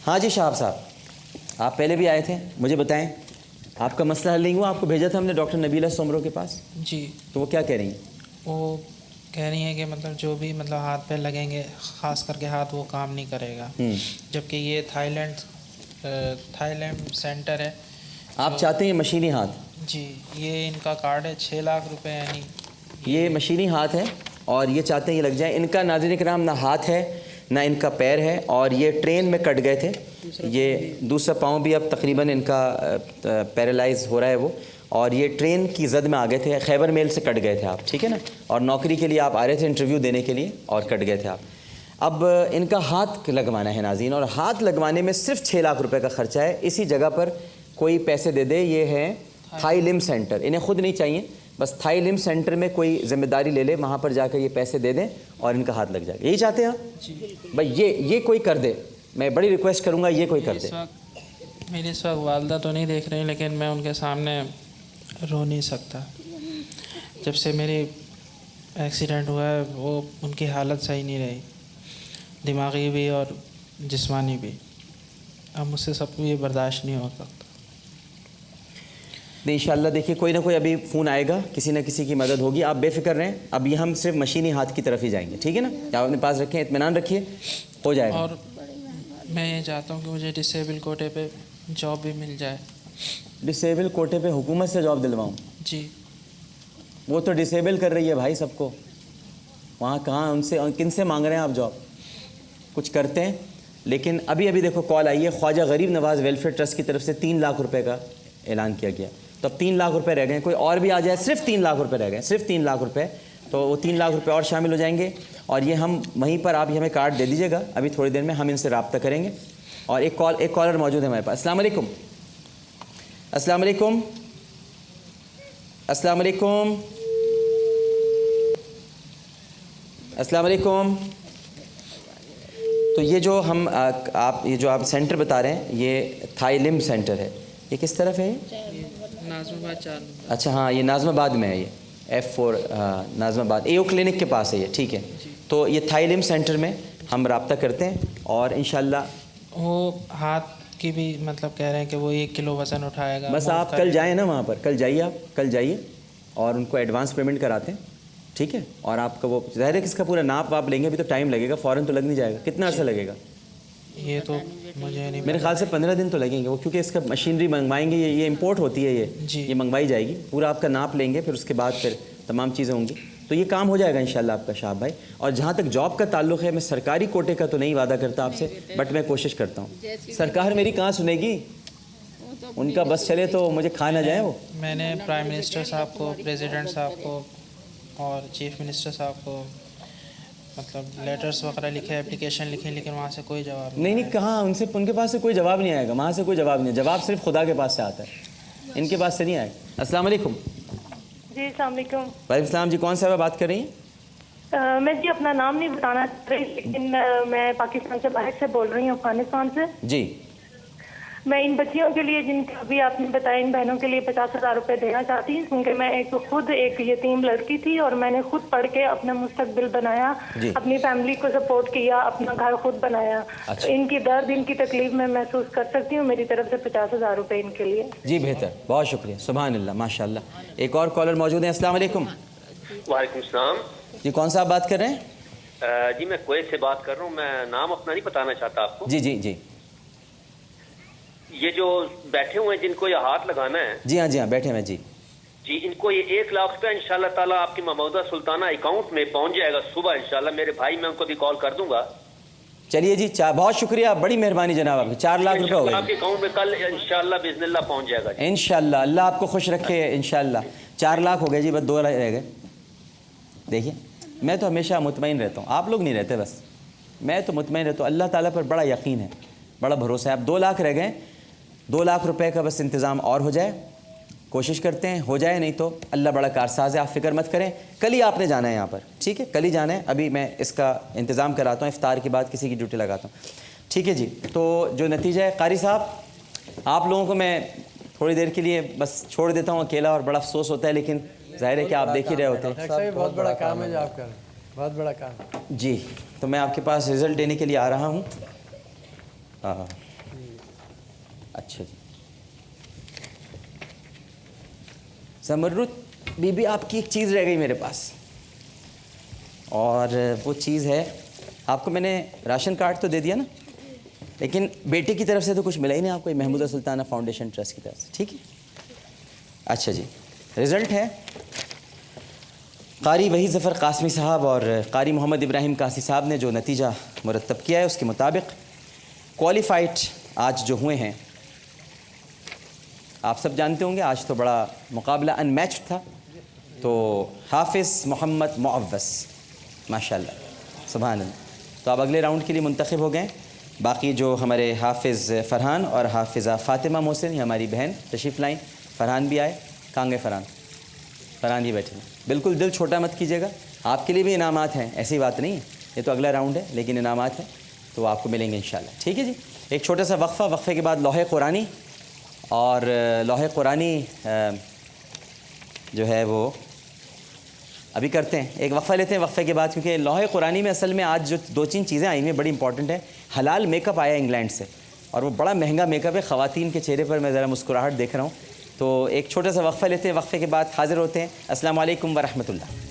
ہاں جی شہاب صاحب، آپ پہلے بھی آئے تھے، مجھے بتائیں آپ کا مسئلہ حل نہیں ہوا؟ آپ کو بھیجا تھا ہم نے ڈاکٹر نبیلہ سومرو کے پاس. جی. تو وہ کیا کہہ رہی ہیں؟ وہ کہہ رہی ہیں کہ مطلب جو بھی مطلب ہاتھ پہ لگیں گے، خاص کر کے ہاتھ، وہ کام نہیں کرے گا. جبکہ یہ تھائی لینڈ سینٹر ہے. آپ چاہتے ہیں مشینی ہاتھ؟ جی، یہ ان کا کارڈ ہے 6 لاکھ روپے. یعنی یہ مشینی ہاتھ ہے اور یہ چاہتے ہیں یہ لگ جائے. ان کا ناظرین کرام نہ ہاتھ ہے نہ ان کا پیر ہے، اور یہ ٹرین میں کٹ گئے تھے. یہ دوسرا پاؤں بھی اب تقریباً ان کا پیرالائز ہو رہا ہے وہ، اور یہ ٹرین کی زد میں آ گئے تھے. خیبر میل سے کٹ گئے تھے آپ، ٹھیک ہے نا، اور نوکری کے لیے آپ آ رہے تھے انٹرویو دینے کے لیے اور کٹ گئے تھے آپ. اب ان کا ہاتھ لگوانا ہے ناظرین، اور ہاتھ لگوانے میں صرف 6 لاکھ روپے کا خرچہ ہے. اسی جگہ پر کوئی پیسے دے دے. یہ ہے تھائی لمب سینٹر. انہیں خود نہیں چاہیے، بس تھائی لمب سینٹر میں کوئی ذمہ داری لے لے، وہاں پر جا کر یہ پیسے دے دیں اور ان کا ہاتھ لگ جائے. یہی چاہتے ہیں آپ؟ جی بھائی یہ کوئی کر دے، میں بڑی ریکویسٹ کروں گا یہ کوئی کر دے. میری اس وقت والدہ تو نہیں دیکھ رہی، لیکن میں ان کے سامنے رو نہیں سکتا. جب سے میری ایکسیڈنٹ ہوا ہے وہ ان کی حالت صحیح نہیں رہی، دماغی بھی اور جسمانی بھی. اب مجھ سے سب کو یہ برداشت نہیں ہو سکتا. نہیں انشاءاللہ دیکھیے کوئی نہ کوئی ابھی فون آئے گا، کسی نہ کسی کی مدد ہوگی. آپ بے فکر رہیں، اب یہ ہم صرف مشینی ہاتھ کی طرف ہی جائیں گے، ٹھیک ہے نا؟ آپ اپنے پاس رکھیں، اطمینان رکھیے، ہو جائے گا. اور میں یہ چاہتا ہوں کہ مجھے ڈسیبل کوٹے پہ جاب بھی مل جائے. ڈسیبل کوٹے پہ حکومت سے جاب دلواؤں؟ جی. وہ تو ڈسیبل کر رہی ہے بھائی سب کو. وہاں کہاں ان سے کن سے مانگ رہے ہیں آپ جاب؟ کچھ کرتے ہیں. لیکن ابھی دیکھو کال آئی ہے، خواجہ غریب نواز ویلفیئر ٹرسٹ کی طرف سے 3 لاکھ روپے کا اعلان کیا گیا. تو اب 3 لاکھ روپے رہ گئے. کوئی اور بھی آ جائے، صرف 3 لاکھ روپے رہ گئے، صرف 3 لاکھ روپے. تو وہ 3 لاکھ روپے اور شامل ہو جائیں گے، اور یہ ہم وہیں پر آپ ہمیں کارڈ دے دیجیے گا. ابھی تھوڑی دیر میں ہم ان سے رابطہ کریں گے. اور ایک کالر موجود ہے ہمارے پاس. السلام علیکم. السلام علیکم. السلام علیکم. السلام علیکم. تو یہ جو ہم آپ سینٹر بتا رہے ہیں، یہ تھائی لمب سینٹر ہے. یہ کس طرف ہے؟ ناظم آباد 4 نمبر. اچھا ہاں، یہ ناظم آباد میں ہے. یہ F4 ناظم آباد AO کلینک کے پاس ہے یہ، ٹھیک ہے. تو یہ تھائی لمب سینٹر میں ہم رابطہ کرتے ہیں، اور انشاءاللہ وہ ہاتھ کی بھی مطلب کہہ رہے ہیں کہ وہ 1 کلو وزن اٹھائے گا. بس آپ کل جائیں نا وہاں پر، کل جائیے، آپ کل جائیے اور ان کو ایڈوانس پیمنٹ کراتے ہیں، ٹھیک ہے. اور آپ کا وہ ظاہر ہے کہ اس کا پورا ناپ آپ لیں گے، ابھی تو ٹائم لگے گا، فوراً تو لگ نہیں جائے گا. کتنا عرصہ لگے گا؟ یہ تو مجھے نہیں، میرے خیال سے 15 دن تو لگیں گے وہ، کیونکہ اس کا مشینری منگوائیں گے. یہ امپورٹ ہوتی ہے، یہ منگوائی جائے گی. پورا آپ کا ناپ لیں گے، پھر اس کے بعد پھر تمام چیزیں ہوں گی. تو یہ کام ہو جائے گا انشاءاللہ آپ کا شہاب بھائی. اور جہاں تک جاب کا تعلق ہے، میں سرکاری کوٹے کا تو نہیں وعدہ کرتا آپ سے، بٹ میں کوشش کرتا ہوں. سرکار میری کہاں سنے گی؟ ان کا بس چلے تو مجھے کھا نہ جائیں وہ. میں نے پرائم منسٹر صاحب کو، پریزیڈنٹ صاحب کو اور چیف منسٹر صاحب کو مطلب لیٹرز وغیرہ لکھے، اپلیکیشن لکھے، لیکن وہاں سے کوئی جواب نہیں. کہاں ان کے پاس سے کوئی جواب نہیں آئے گا. وہاں سے کوئی جواب نہیں ہے. جواب صرف خدا کے پاس سے آتا ہے، ان کے پاس سے نہیں آئے. السلام علیکم. جی السلام علیکم. وعلیکم السلام. جی کون صاحبہ بات کر رہی ہیں؟ میں جی اپنا نام نہیں بتانا چاہ رہی، لیکن میں پاکستان سے باہر سے بول رہی ہوں، افغانستان سے. جی. میں ان بچیوں کے لیے، جن کا ابھی آپ نے بتایا، ان بہنوں کے لیے 50,000 روپے دینا چاہتی ہوں، کیونکہ میں خود ایک یتیم لڑکی تھی اور میں نے خود پڑھ کے اپنا مستقبل بنایا، اپنی فیملی کو سپورٹ کیا، اپنا گھر خود بنایا. ان کی درد، ان کی تکلیف میں محسوس کر سکتی ہوں. میری طرف سے 50,000 روپے ان کے لیے. جی بہتر، بہت شکریہ. سبحان اللہ، ماشاء اللہ. ایک اور کالر موجود ہیں. السلام علیکم. وعلیکم السلام. جی کون صاحب بات کر رہے ہیں؟ جی میں کویت سے بات کر رہا ہوں. میں نام اپنا نہیں بتانا چاہتا آپ کو. جی جی جی. یہ جو بیٹھے ہوئے ہیں جن کو یہ ہاتھ لگانا ہے، جی ہاں جی ہاں بیٹھے ہیں. جی جی ان کو یہ 1 لاکھ روپے انشاءاللہ تعالیٰ آپ کی محمودہ سلطانہ اکاؤنٹ میں پہنچ جائے گا صبح انشاءاللہ. میرے بھائی میں ان کو بھی کال کر دوں گا. چلیے جی، بہت شکریہ، بڑی مہربانی جناب. آپ کی 4 لاکھ روپے ہو گئے آپ کے اکاؤنٹ میں کل انشاءاللہ باذن اللہ پہنچ جائے گا. انشاءاللہ. اللہ آپ کو خوش رکھے. انشاءاللہ 4 لاکھ ہو گئے جی، بس 2 رہ گئے. دیکھیے میں تو ہمیشہ مطمئن رہتا ہوں، آپ لوگ نہیں رہتے. بس میں تو مطمئن رہتا ہوں. اللہ تعالیٰ پر بڑا یقین ہے، بڑا بھروسہ ہے. اب 2 لاکھ رہ گئے. 2 لاکھ روپے کا بس انتظام اور ہو جائے، کوشش کرتے ہیں ہو جائے، نہیں تو اللہ بڑا کارساز ہے. آپ فکر مت کریں. کل ہی آپ نے جانا ہے یہاں پر، ٹھیک ہے؟ کل ہی جانا ہے. ابھی میں اس کا انتظام کراتا ہوں، افطار کے بعد کسی کی ڈیوٹی لگاتا ہوں. ٹھیک ہے جی. تو جو نتیجہ ہے، قاری صاحب آپ لوگوں کو میں تھوڑی دیر کے لیے بس چھوڑ دیتا ہوں اکیلا، اور بڑا افسوس ہوتا ہے، لیکن ظاہر ہے کہ آپ دیکھ ہی رہے ہوتے ہیں. بہت بڑا کام ہے جو آپ کر رہے ہیں، بہت بڑا کام. جی تو میں آپ کے پاس رزلٹ دینے کے لیے آ رہا ہوں. اچھا جی زمرد بی بی آپ کی ایک چیز رہ گئی میرے پاس, اور وہ چیز ہے, آپ کو میں نے راشن کارڈ تو دے دیا نا, لیکن بیٹے کی طرف سے تو کچھ ملا ہی نہیں آپ کو, محمودہ سلطانہ فاؤنڈیشن ٹرسٹ کی طرف سے, ٹھیک ہے. اچھا جی, رزلٹ ہے قاری وحید ظفر قاسمی صاحب اور قاری محمد ابراہیم قاسی صاحب نے جو نتیجہ مرتب کیا ہے اس کے مطابق کوالیفائڈ آج جو ہوئے ہیں, آپ سب جانتے ہوں گے آج تو بڑا مقابلہ ان میچ تھا, تو حافظ محمد معوض ماشاءاللہ سبحان اللہ, تو آپ اگلے راؤنڈ کے لیے منتخب ہو گئے. باقی جو ہمارے حافظ فرحان اور حافظہ فاطمہ محسن, یہ ہماری بہن تشریف لائیں, فرحان بھی آئے, کہاں گئے فرحان, فرحان جی بیٹھے. بالکل دل چھوٹا مت کیجیے گا, آپ کے لیے بھی انعامات ہیں, ایسی بات نہیں ہے, یہ تو اگلا راؤنڈ ہے لیکن انعامات ہیں تو آپ کو ملیں گے انشاءاللہ, ٹھیک ہے جی. ایک چھوٹا سا وقفہ, وقفے کے بعد لوح قرآنی, اور لوح قرآنی جو ہے وہ ابھی کرتے ہیں, ایک وقفہ لیتے ہیں وقفے کے بعد, کیونکہ لوح قرآنی میں اصل میں آج جو 2-3 چیزیں آئی ہیں بڑی امپورٹنٹ ہے. حلال میک اپ آیا انگلینڈ سے, اور وہ بڑا مہنگا میک اپ ہے, خواتین کے چہرے پر میں ذرا مسکراہٹ دیکھ رہا ہوں. تو ایک چھوٹا سا وقفہ لیتے ہیں, وقفے کے بعد حاضر ہوتے ہیں. السلام علیکم ورحمۃ اللہ.